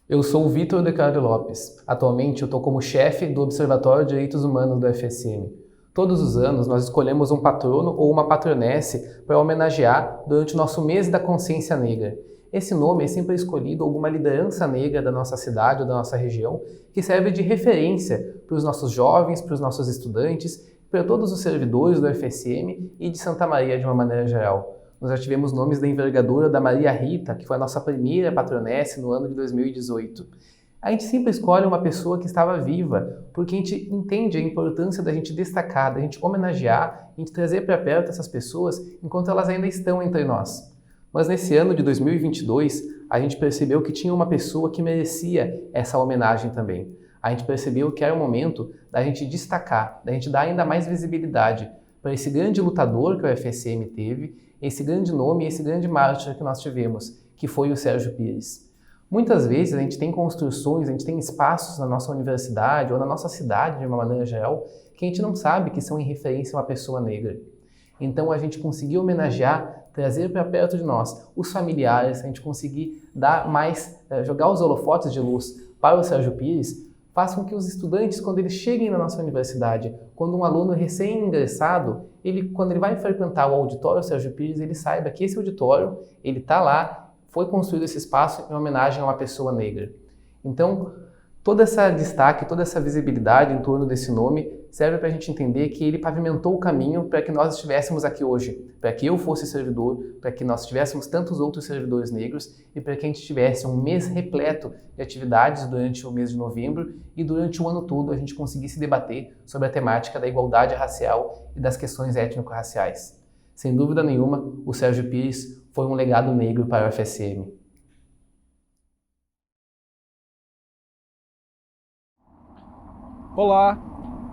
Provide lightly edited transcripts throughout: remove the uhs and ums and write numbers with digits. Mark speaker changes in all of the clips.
Speaker 1: Eu sou o Vitor De Carlo Lopes. Atualmente eu estou como chefe do Observatório de Direitos Humanos do FSM. Todos os anos nós escolhemos um patrono ou uma patronesse para homenagear durante o nosso mês da consciência negra. Esse nome é sempre escolhido alguma liderança negra da nossa cidade ou da nossa região que serve de referência para os nossos jovens, para os nossos estudantes, para todos os servidores do FSM e de Santa Maria de uma maneira geral. Nós já tivemos nomes da envergadura da Maria Rita, que foi a nossa primeira patronesse no ano de 2018. A gente sempre escolhe uma pessoa que estava viva, porque a gente entende a importância da gente destacar, da gente homenagear, a gente trazer para perto essas pessoas enquanto elas ainda estão entre nós. Mas nesse ano de 2022, a gente percebeu que tinha uma pessoa que merecia essa homenagem também. A gente percebeu que era o momento da gente destacar, da gente dar ainda mais visibilidade para esse grande lutador que o FSM teve, esse grande nome, esse grande mártir que nós tivemos, que foi o Sérgio Pires. Muitas vezes a gente tem construções, a gente tem espaços na nossa universidade ou na nossa cidade, de uma maneira geral, que a gente não sabe que são em referência a uma pessoa negra. Então a gente conseguir homenagear, trazer para perto de nós os familiares, a gente conseguir dar mais, jogar os holofotes de luz para o Sérgio Pires, faz com que os estudantes, quando eles cheguem na nossa universidade, quando um aluno recém-ingressado, quando ele vai frequentar o auditório Sérgio Pires, ele saiba que esse auditório, ele está lá, foi construído esse espaço em homenagem a uma pessoa negra. Então, todo esse destaque, toda essa visibilidade em torno desse nome serve para a gente entender que ele pavimentou o caminho para que nós estivéssemos aqui hoje, para que eu fosse servidor, para que nós tivéssemos tantos outros servidores negros e para que a gente tivesse um mês repleto de atividades durante o mês de novembro e durante o ano todo a gente conseguisse debater sobre a temática da igualdade racial e das questões étnico-raciais. Sem dúvida nenhuma, o Sérgio Pires foi um legado negro para o FSM.
Speaker 2: Olá,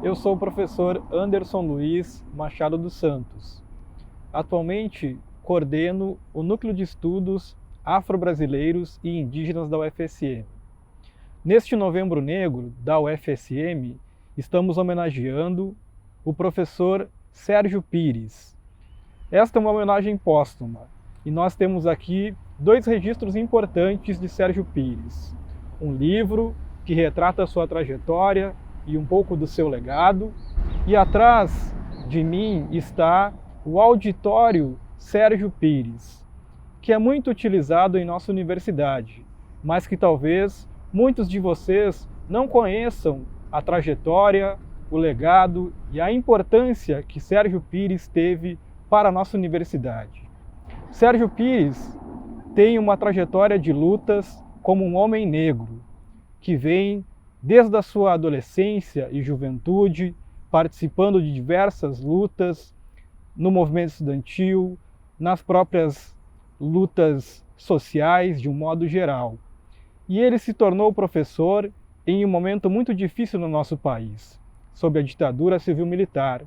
Speaker 2: eu sou o professor Anderson Luiz Machado dos Santos. Atualmente coordeno o Núcleo de Estudos Afro-Brasileiros e Indígenas da UFSM. Neste Novembro Negro da UFSM, estamos homenageando o professor Sérgio Pires. Esta é uma homenagem póstuma e nós temos aqui dois registros importantes de Sérgio Pires. Um livro que retrata a sua trajetória e um pouco do seu legado, e atrás de mim está o Auditório Sérgio Pires, que é muito utilizado em nossa universidade, mas que talvez muitos de vocês não conheçam a trajetória, o legado e a importância que Sérgio Pires teve para a nossa universidade. Sérgio Pires tem uma trajetória de lutas como um homem negro, que vem desde a sua adolescência e juventude, participando de diversas lutas no movimento estudantil, nas próprias lutas sociais de um modo geral. E ele se tornou professor em um momento muito difícil no nosso país, sob a ditadura civil-militar.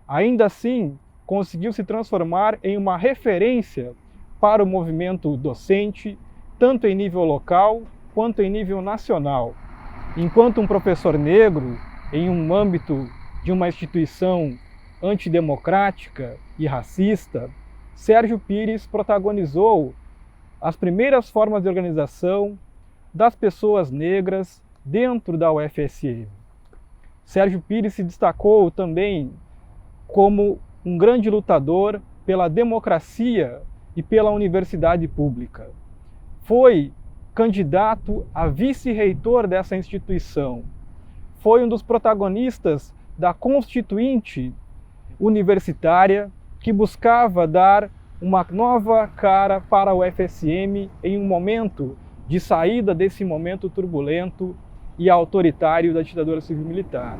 Speaker 2: Ainda assim, conseguiu se transformar em uma referência para o movimento docente, tanto em nível local quanto em nível nacional. Enquanto um professor negro, em um âmbito de uma instituição antidemocrática e racista, Sérgio Pires protagonizou as primeiras formas de organização das pessoas negras dentro da UFSM. Sérgio Pires se destacou também como um grande lutador pela democracia e pela universidade pública. Foi candidato a vice-reitor dessa instituição. Foi um dos protagonistas da Constituinte universitária que buscava dar uma nova cara para o UFSM em um momento de saída desse momento turbulento e autoritário da ditadura civil-militar.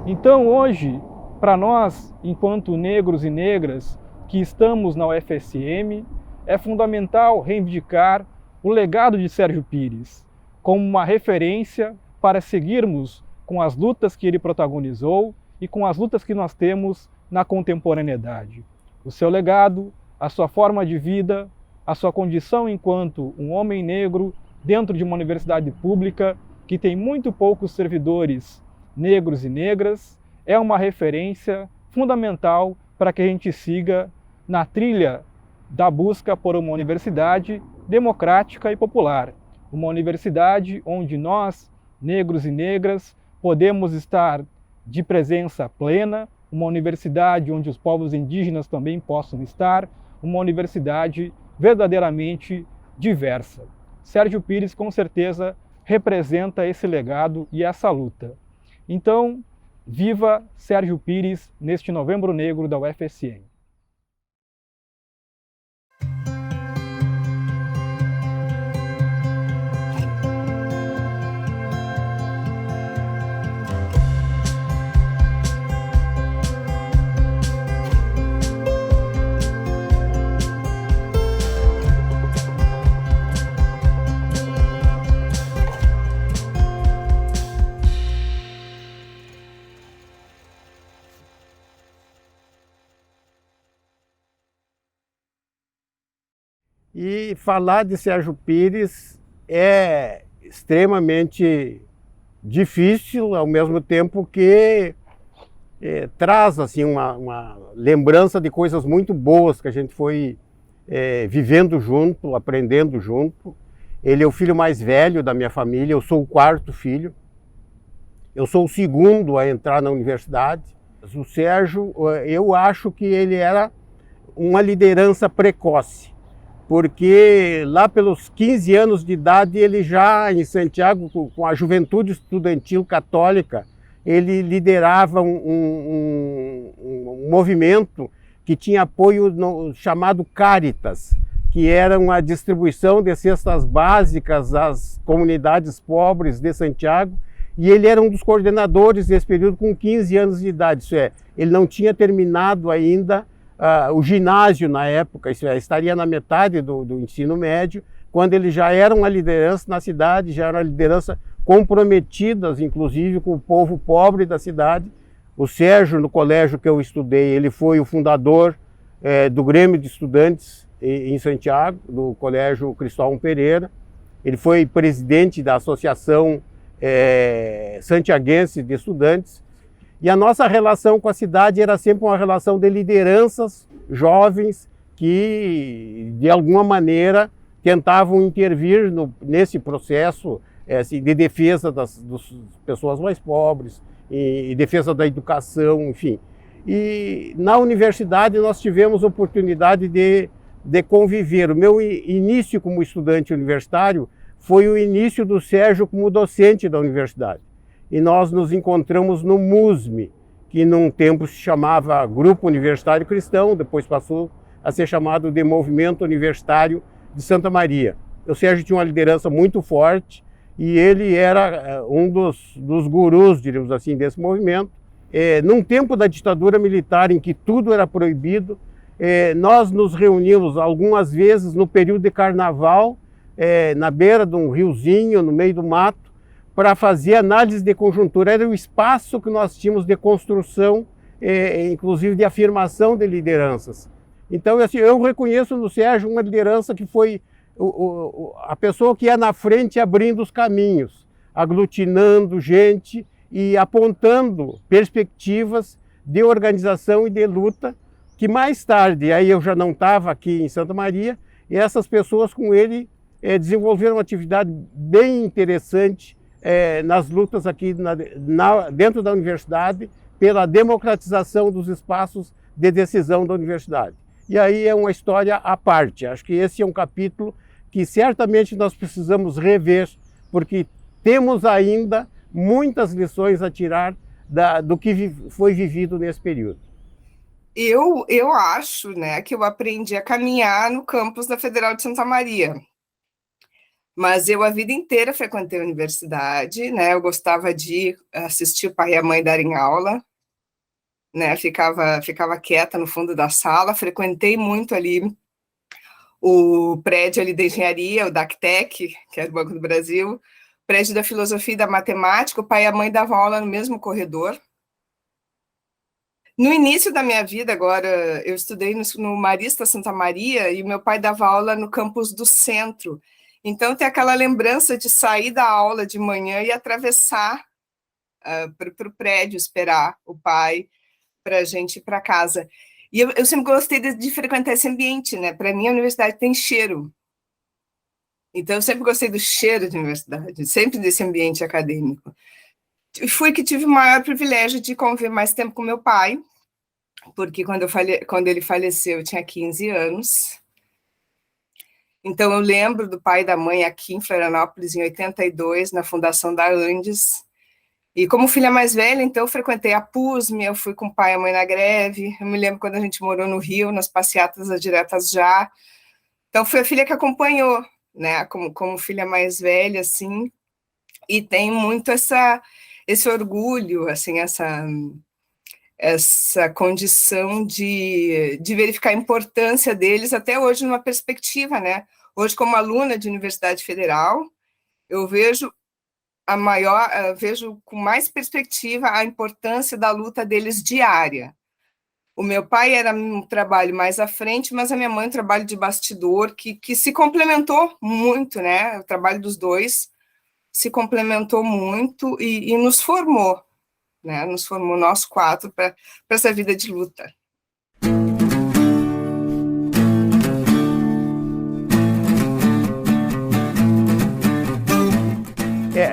Speaker 2: Então hoje, para nós, enquanto negros e negras que estamos na UFSM, é fundamental reivindicar o legado de Sérgio Pires como uma referência para seguirmos com as lutas que ele protagonizou e com as lutas que nós temos na contemporaneidade. O seu legado, a sua forma de vida, a sua condição enquanto um homem negro dentro de uma universidade pública que tem muito poucos servidores negros e negras, é uma referência fundamental para que a gente siga na trilha da busca por uma universidade democrática e popular, uma universidade onde nós, negros e negras, podemos estar de presença plena, uma universidade onde os povos indígenas também possam estar, uma universidade verdadeiramente diversa. Sérgio Pires, com certeza, representa esse legado e essa luta. Então, viva Sérgio Pires neste Novembro Negro da UFSM.
Speaker 3: E falar de Sérgio Pires é extremamente difícil, ao mesmo tempo que traz assim, uma lembrança de coisas muito boas que a gente foi vivendo junto, aprendendo junto. Ele é o filho mais velho da minha família, eu sou o quarto filho. Eu sou o segundo a entrar na universidade. O Sérgio, eu acho que ele era uma liderança precoce, porque lá pelos 15 anos de idade, ele já em Santiago, com a Juventude Estudantil Católica, ele liderava um movimento que tinha apoio chamado Caritas, que era uma distribuição de cestas básicas às comunidades pobres de Santiago, e ele era um dos coordenadores desse período com 15 anos de idade, isso é, ele não tinha terminado ainda o ginásio na época, isso é, estaria na metade do ensino médio, quando ele já era uma liderança na cidade, já era uma liderança comprometidas, inclusive, com o povo pobre da cidade. O Sérgio, no colégio que eu estudei, ele foi o fundador do Grêmio de Estudantes em Santiago, do Colégio Cristóvão Pereira. Ele foi presidente da Associação Santiaguense de Estudantes. E a nossa relação com a cidade era sempre uma relação de lideranças jovens que, de alguma maneira, tentavam intervir nesse processo de defesa das pessoas mais pobres, e defesa da educação, enfim. E na universidade nós tivemos oportunidade de conviver. O meu início como estudante universitário foi o início do Sérgio como docente da universidade. E nós nos encontramos no MUSM, que num tempo se chamava Grupo Universitário Cristão, depois passou a ser chamado de Movimento Universitário de Santa Maria. O Sérgio tinha uma liderança muito forte e ele era um dos gurus, diríamos assim, desse movimento. Num tempo da ditadura militar, em que tudo era proibido, nós nos reuníamos algumas vezes no período de carnaval, na beira de um riozinho, no meio do mato, para fazer análise de conjuntura. Era o espaço que nós tínhamos de construção, inclusive de afirmação de lideranças. Então, assim, eu reconheço no Sérgio uma liderança que foi a pessoa que ia na frente abrindo os caminhos, aglutinando gente e apontando perspectivas de organização e de luta, que mais tarde, aí eu já não estava aqui em Santa Maria, e essas pessoas com ele desenvolveram uma atividade bem interessante nas lutas aqui dentro da universidade, pela democratização dos espaços de decisão da universidade. E aí é uma história à parte. Acho que esse é um capítulo que certamente nós precisamos rever, porque temos ainda muitas lições a tirar do que foi vivido nesse período.
Speaker 4: Eu acho, né, que eu aprendi a caminhar no campus da Federal de Santa Maria. Mas eu a vida inteira frequentei a universidade, né? Eu gostava de assistir o pai e a mãe darem aula, né? Ficava quieta no fundo da sala, frequentei muito ali o prédio ali da engenharia, o DACTEC, que era o Banco do Brasil, prédio da filosofia e da matemática, o pai e a mãe davam aula no mesmo corredor. No início da minha vida, agora, eu estudei no Marista Santa Maria e meu pai dava aula no campus do centro. Então, tem aquela lembrança de sair da aula de manhã e atravessar para o prédio, esperar o pai para a gente ir para casa. E eu sempre gostei de frequentar esse ambiente, né? Para mim, a universidade tem cheiro. Então, eu sempre gostei do cheiro de universidade, sempre desse ambiente acadêmico. Fui que tive o maior privilégio de conviver mais tempo com meu pai, porque quando ele faleceu, eu tinha 15 anos. Então, eu lembro do pai e da mãe aqui em Florianópolis, em 82, na fundação da Andes. E como filha mais velha, então, eu frequentei a PUSM, eu fui com o pai e a mãe na greve. Eu me lembro quando a gente morou no Rio, nas passeatas das Diretas Já. Então, fui a filha que acompanhou, né, como filha mais velha, assim. E tem muito esse orgulho, assim, essa condição de verificar a importância deles até hoje numa perspectiva, né? Hoje, como aluna de Universidade Federal, eu vejo vejo com mais perspectiva a importância da luta deles diária. O meu pai era um trabalho mais à frente, mas a minha mãe um trabalho de bastidor que se complementou muito, né? O trabalho dos dois se complementou muito e nos formou, né? Nos formou nós quatro para essa vida de luta.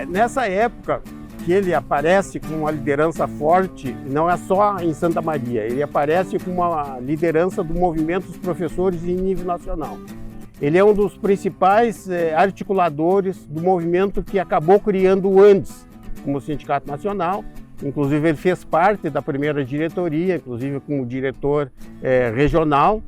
Speaker 3: Nessa época que ele aparece com uma liderança forte, não é só em Santa Maria, ele aparece com uma liderança do movimento dos professores em nível nacional. Ele é um dos principais articuladores do movimento que acabou criando o Andes como Sindicato Nacional. Inclusive, ele fez parte da primeira diretoria, inclusive como diretor regional.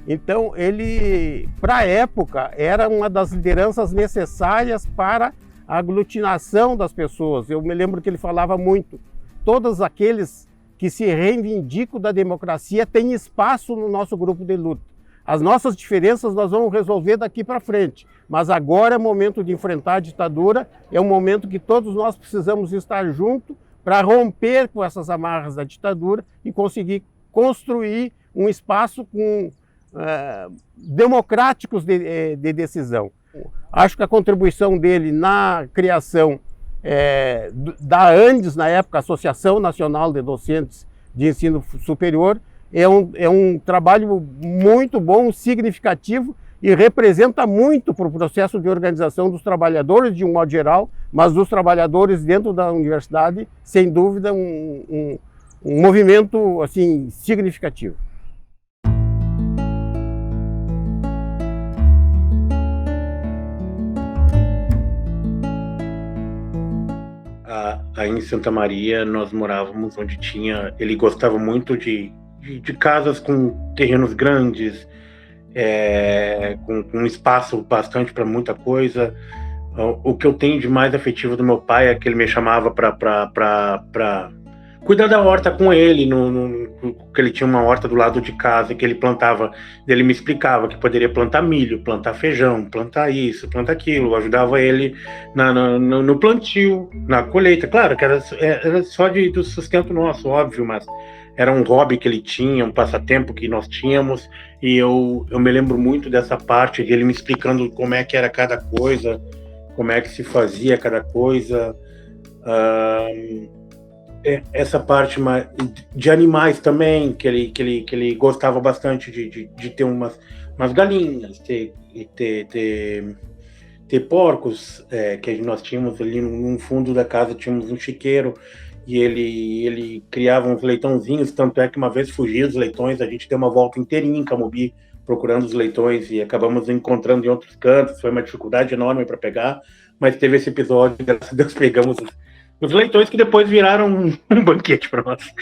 Speaker 3: Então, ele, para a época, era uma das lideranças necessárias para a aglutinação das pessoas. Eu me lembro que ele falava muito, todos aqueles que se reivindicam da democracia têm espaço no nosso grupo de luta. As nossas diferenças nós vamos resolver daqui para frente, mas agora é momento de enfrentar a ditadura, é um momento que todos nós precisamos estar juntos para romper com essas amarras da ditadura e conseguir construir um espaço com democráticos de decisão. Acho que a contribuição dele na criação da Andes, na época, Associação Nacional de Docentes de Ensino Superior, é um trabalho muito bom, significativo e representa muito para o processo de organização dos trabalhadores de um modo geral, mas dos trabalhadores dentro da universidade, sem dúvida, um movimento assim, significativo.
Speaker 5: Aí em Santa Maria nós morávamos onde tinha... Ele gostava muito de casas com terrenos grandes, com espaço bastante para muita coisa. O que eu tenho de mais afetivo do meu pai é que ele me chamava para cuidar da horta com ele, que ele tinha uma horta do lado de casa que ele plantava. Ele me explicava que poderia plantar milho, plantar feijão, plantar isso, plantar aquilo. Eu ajudava ele no plantio, na colheita. Claro que era só do sustento nosso, óbvio, mas era um hobby que ele tinha, um passatempo que nós tínhamos. E eu me lembro muito dessa parte de ele me explicando como é que era cada coisa, como é que se fazia cada coisa. Essa parte de animais também, que ele gostava bastante de ter umas galinhas, ter porcos, que nós tínhamos ali no fundo da casa, tínhamos um chiqueiro, e ele criava uns leitãozinhos, tanto é que uma vez fugiu os leitões, a gente deu uma volta inteirinha em Camobi, procurando os leitões, e acabamos encontrando em outros cantos. Foi uma dificuldade enorme para pegar, mas teve esse episódio, graças a Deus pegamos os leitões, que depois viraram um banquete para nós.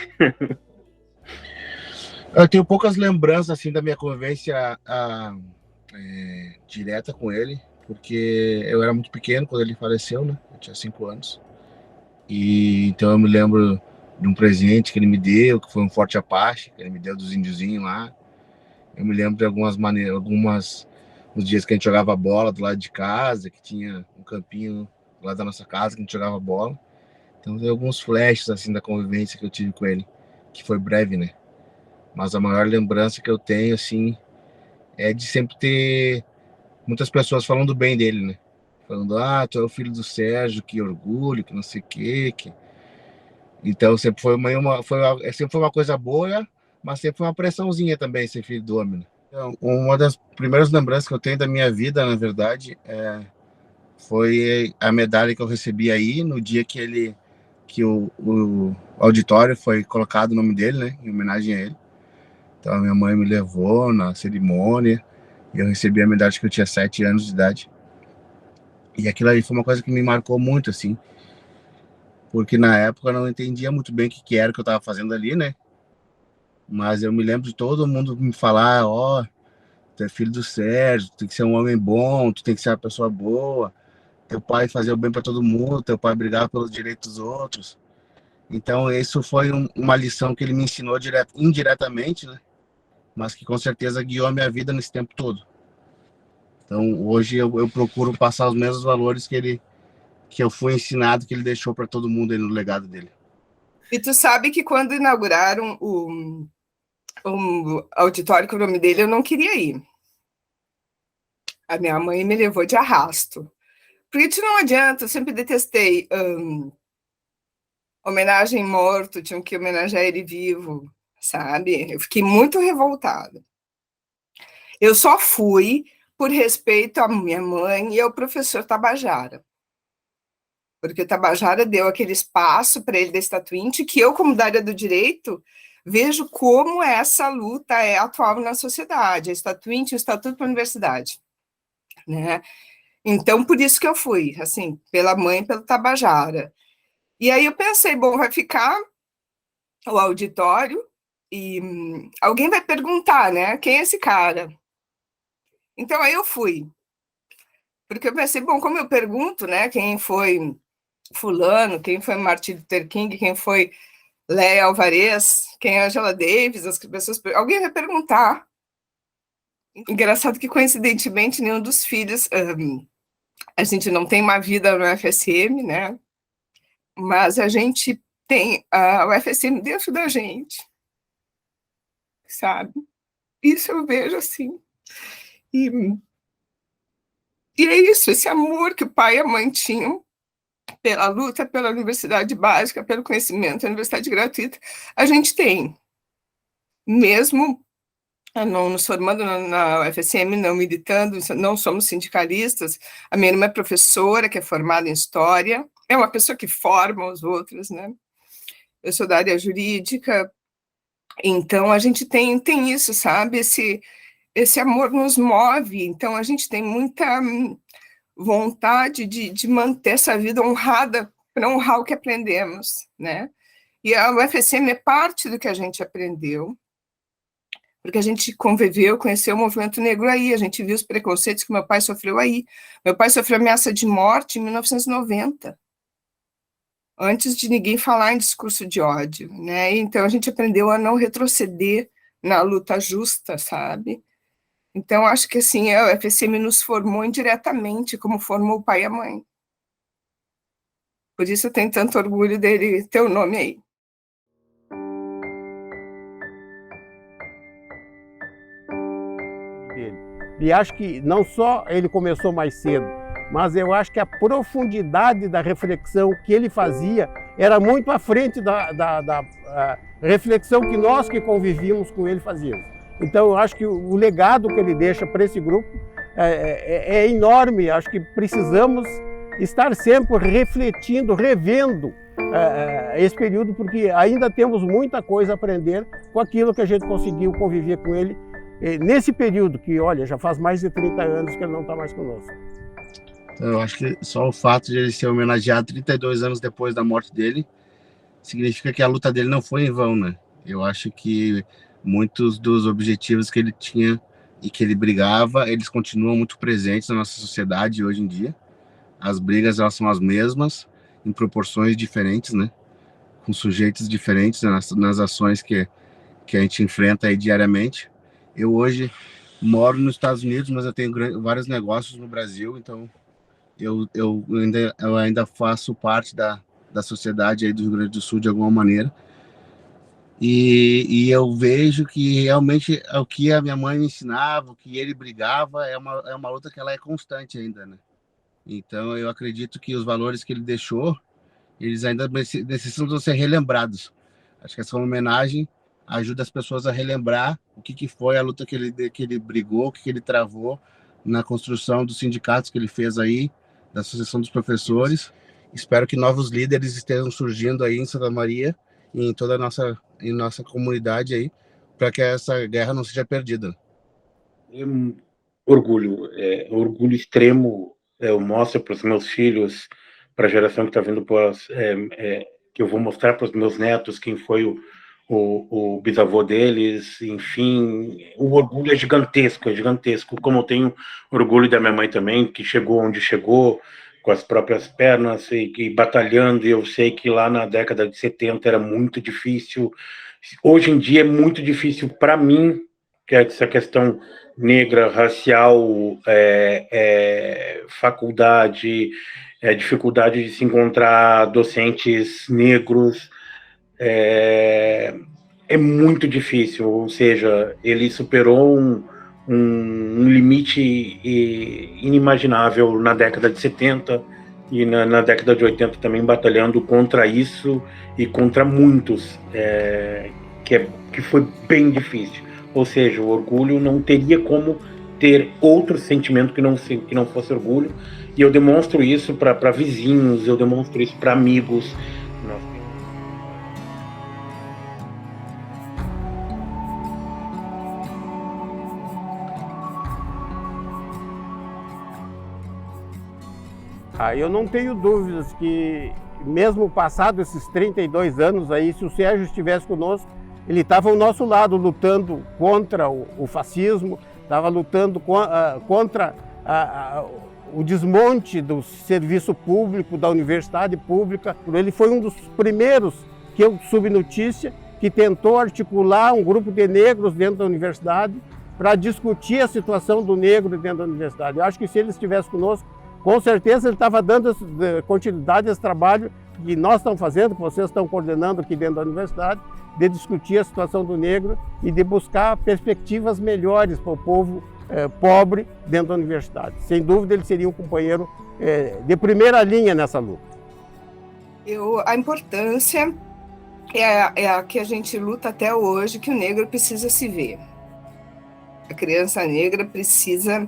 Speaker 6: Eu tenho poucas lembranças assim da minha convivência direta com ele, porque eu era muito pequeno quando ele faleceu, né? Eu tinha 5 anos. E então eu me lembro de um presente que ele me deu, que foi um Forte Apache, que ele me deu dos índiozinhos lá. Eu me lembro de os dias que a gente jogava bola do lado de casa, que tinha um campinho do lado da nossa casa, que a gente jogava bola. Então tem alguns flashes assim da convivência que eu tive com ele, que foi breve, né? Mas a maior lembrança que eu tenho, assim, é de sempre ter muitas pessoas falando bem dele, né? Falando, tu é o filho do Sérgio, que orgulho, que não sei o quê. Então sempre foi uma coisa boa, mas sempre foi uma pressãozinha também ser filho do homem, né? Então, uma das primeiras lembranças que eu tenho da minha vida, na verdade, foi a medalha que eu recebi aí no dia que o auditório foi colocado o nome dele, né, em homenagem a ele. Então a minha mãe me levou na cerimônia e eu recebi a medalha que eu tinha 7 anos de idade. E aquilo aí foi uma coisa que me marcou muito, assim, porque na época eu não entendia muito bem o que era que eu estava fazendo ali, né? Mas eu me lembro de todo mundo me falar, ó, tu é filho do Sérgio, tu tem que ser um homem bom, tu tem que ser uma pessoa boa, teu pai fazia o bem para todo mundo, teu pai brigava pelos direitos dos outros. Então isso foi uma lição que ele me ensinou indiretamente, né? Mas que com certeza guiou a minha vida nesse tempo todo. Então hoje eu procuro passar os mesmos valores que eu fui ensinado, que ele deixou para todo mundo aí no legado dele.
Speaker 4: E tu sabe que quando inauguraram o auditório com o nome dele, eu não queria ir. A minha mãe me levou de arrasto. Porque isso não adianta, eu sempre detestei homenagem morto, tinham que homenagear ele vivo, sabe? Eu fiquei muito revoltada. Eu só fui por respeito à minha mãe e ao professor Tabajara. Porque o Tabajara deu aquele espaço para ele da Estatuinte, que eu, como da área do direito, vejo como essa luta é atual na sociedade, a Estatuinte e o Estatuto para a Universidade, né? Então, por isso que eu fui, assim, pela mãe e pelo Tabajara. E aí eu pensei, bom, vai ficar o auditório e alguém vai perguntar, né, quem é esse cara? Então, aí eu fui. Porque eu pensei, bom, como eu pergunto, né, quem foi fulano, quem foi Martin Luther King, quem foi Léa Alvarez, quem é Angela Davis, as pessoas, alguém vai perguntar. Engraçado que, coincidentemente, nenhum dos filhos, a gente não tem uma vida no FSM, né? Mas a gente tem o FSM dentro da gente, sabe? Isso eu vejo assim. E, e é isso, esse amor que o pai e a mãe tinham pela luta, pela universidade básica, pelo conhecimento, a universidade gratuita, a gente tem. Mesmo não nos formando na UFSM, não militando, não somos sindicalistas. A minha irmã é professora, que é formada em História, é uma pessoa que forma os outros, né? Eu sou da área jurídica, então a gente tem isso, sabe? Esse amor nos move, então a gente tem muita vontade de manter essa vida honrada, para honrar o que aprendemos, né? E a UFSM é parte do que a gente aprendeu, porque a gente conviveu, conheceu o movimento negro aí, a gente viu os preconceitos que meu pai sofreu aí. Meu pai sofreu ameaça de morte em 1990, antes de ninguém falar em discurso de ódio, né? Então a gente aprendeu a não retroceder na luta justa, sabe? Então acho que assim, a UFSM nos formou indiretamente, como formou o pai e a mãe. Por isso eu tenho tanto orgulho dele ter o nome aí.
Speaker 3: E acho que não só ele começou mais cedo, mas eu acho que a profundidade da reflexão que ele fazia era muito à frente da reflexão que nós que convivíamos com ele fazíamos. Então eu acho que o legado que ele deixa para esse grupo é enorme. Acho que precisamos estar sempre refletindo, revendo esse período, porque ainda temos muita coisa a aprender com aquilo que a gente conseguiu conviver com ele nesse período que, olha, já faz mais de 30 anos que ele não está mais conosco.
Speaker 6: Então, eu acho que só o fato de ele ser homenageado 32 anos depois da morte dele significa que a luta dele não foi em vão, né? Eu acho que muitos dos objetivos que ele tinha e que ele brigava, eles continuam muito presentes na nossa sociedade hoje em dia. As brigas, elas são as mesmas, em proporções diferentes, né? Com sujeitos diferentes nas ações que a gente enfrenta aí diariamente. Eu hoje moro nos Estados Unidos, mas eu tenho vários negócios no Brasil, então eu ainda faço parte da sociedade aí do Rio Grande do Sul de alguma maneira. E eu vejo que realmente o que a minha mãe me ensinava, o que ele brigava, é uma luta que ela é constante ainda, né? Então eu acredito que os valores que ele deixou, eles ainda necessitam ser relembrados. Acho que essa homenagem ajuda as pessoas a relembrar o que foi a luta que ele brigou, o que ele travou na construção dos sindicatos que ele fez aí, da Associação dos Professores. Espero que novos líderes estejam surgindo aí em Santa Maria e em toda a nossa comunidade aí, para que essa guerra não seja perdida.
Speaker 5: Orgulho extremo. Eu mostro para os meus filhos, para a geração que está vindo pós, que eu vou mostrar para os meus netos quem foi o bisavô deles, enfim, o orgulho é gigantesco, como eu tenho orgulho da minha mãe também, que chegou onde chegou, com as próprias pernas, e batalhando, e eu sei que lá na década de 70 era muito difícil, hoje em dia é muito difícil para mim, que é essa questão negra, racial, faculdade, dificuldade de se encontrar docentes negros, é muito difícil, ou seja, ele superou um limite inimaginável na década de 70 e na década de 80 também, batalhando contra isso e contra muitos, que foi bem difícil. Ou seja, o orgulho não teria como ter outro sentimento que não fosse orgulho, e eu demonstro isso para vizinhos, eu demonstro isso para amigos.
Speaker 3: Eu não tenho dúvidas que, mesmo passado esses 32 anos aí, se o Sérgio estivesse conosco, ele estava ao nosso lado, lutando contra o fascismo, estava lutando contra o desmonte do serviço público, da universidade pública. Ele foi um dos primeiros que eu soube notícia, que tentou articular um grupo de negros dentro da universidade para discutir a situação do negro dentro da universidade. Eu acho que se ele estivesse conosco, com certeza ele estava dando continuidade a esse trabalho que nós estamos fazendo, que vocês estão coordenando aqui dentro da universidade, de discutir a situação do negro e de buscar perspectivas melhores para o povo pobre dentro da universidade. Sem dúvida, ele seria um companheiro de primeira linha nessa luta.
Speaker 4: A importância é a que a gente luta até hoje, que o negro precisa se ver. A criança negra precisa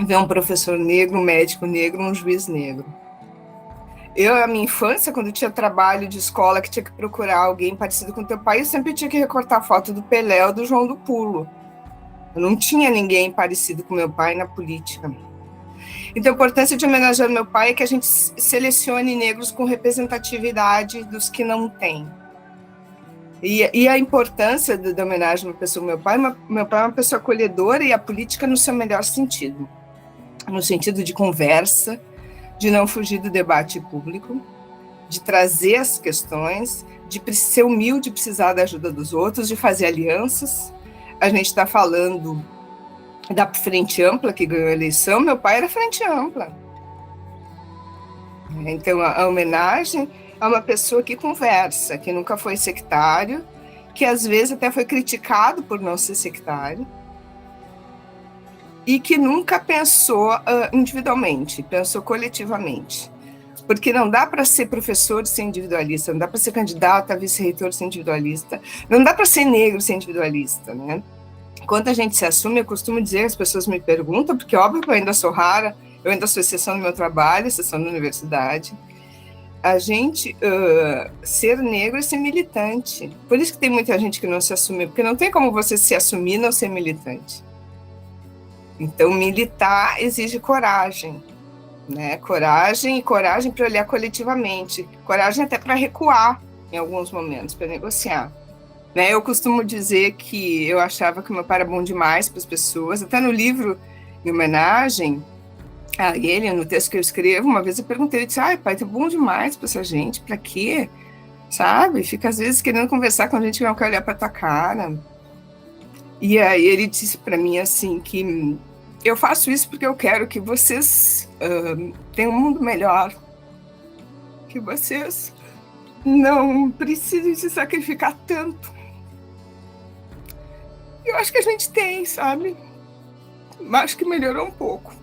Speaker 4: ver um professor negro, um médico negro, um juiz negro. Na minha infância, quando tinha trabalho de escola que tinha que procurar alguém parecido com teu pai, eu sempre tinha que recortar foto do Pelé ou do João do Pulo. Eu não tinha ninguém parecido com meu pai na política. Então, a importância de homenagear meu pai é que a gente selecione negros com representatividade dos que não têm. E a importância da homenagem à pessoa do meu pai é uma pessoa acolhedora, e a política no seu melhor sentido. No sentido de conversa, de não fugir do debate público, de trazer as questões, de ser humilde, precisar da ajuda dos outros, de fazer alianças. A gente está falando da Frente Ampla, que ganhou a eleição. Meu pai era Frente Ampla. Então, a homenagem a uma pessoa que conversa, que nunca foi sectário, que às vezes até foi criticado por não ser sectário, e que nunca pensou individualmente, pensou coletivamente. Porque não dá para ser professor sem individualista, não dá para ser candidato a vice-reitor sem individualista, não dá para ser negro sem individualista, né? Quando a gente se assume, eu costumo dizer, as pessoas me perguntam, porque óbvio que eu ainda sou rara, eu ainda sou exceção no meu trabalho, exceção na universidade. A gente ser negro é ser militante. Por isso que tem muita gente que não se assume, porque não tem como você se assumir e não ser militante. Então, militar exige coragem, né? Coragem para olhar coletivamente, coragem até para recuar em alguns momentos, para negociar. Né? Eu costumo dizer que eu achava que meu pai era bom demais para as pessoas, até no livro em homenagem a ele, no texto que eu escrevo, uma vez eu perguntei, ele disse, pai, tu é bom demais para essa gente, para quê? Sabe? Fica às vezes querendo conversar com a gente que não quer olhar para tua cara. E aí ele disse para mim assim, que eu faço isso porque eu quero que vocês tenham um mundo melhor, que vocês não precisem se sacrificar tanto. Eu acho que a gente tem, sabe? Acho que melhorou um pouco.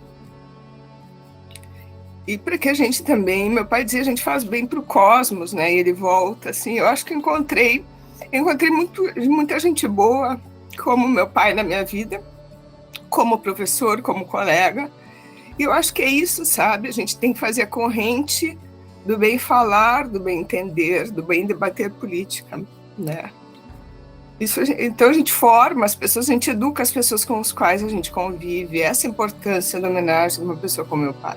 Speaker 4: E para que a gente também, meu pai dizia, a gente faz bem para o cosmos, né? E ele volta, assim, eu acho que encontrei encontrei muita gente boa, como meu pai na minha vida, como professor, como colega. E eu acho que é isso, sabe? A gente tem que fazer a corrente do bem falar, do bem entender, do bem debater política, né? Então a gente forma as pessoas, a gente educa as pessoas com as quais a gente convive. Essa é a importância da homenagem de uma pessoa como meu pai.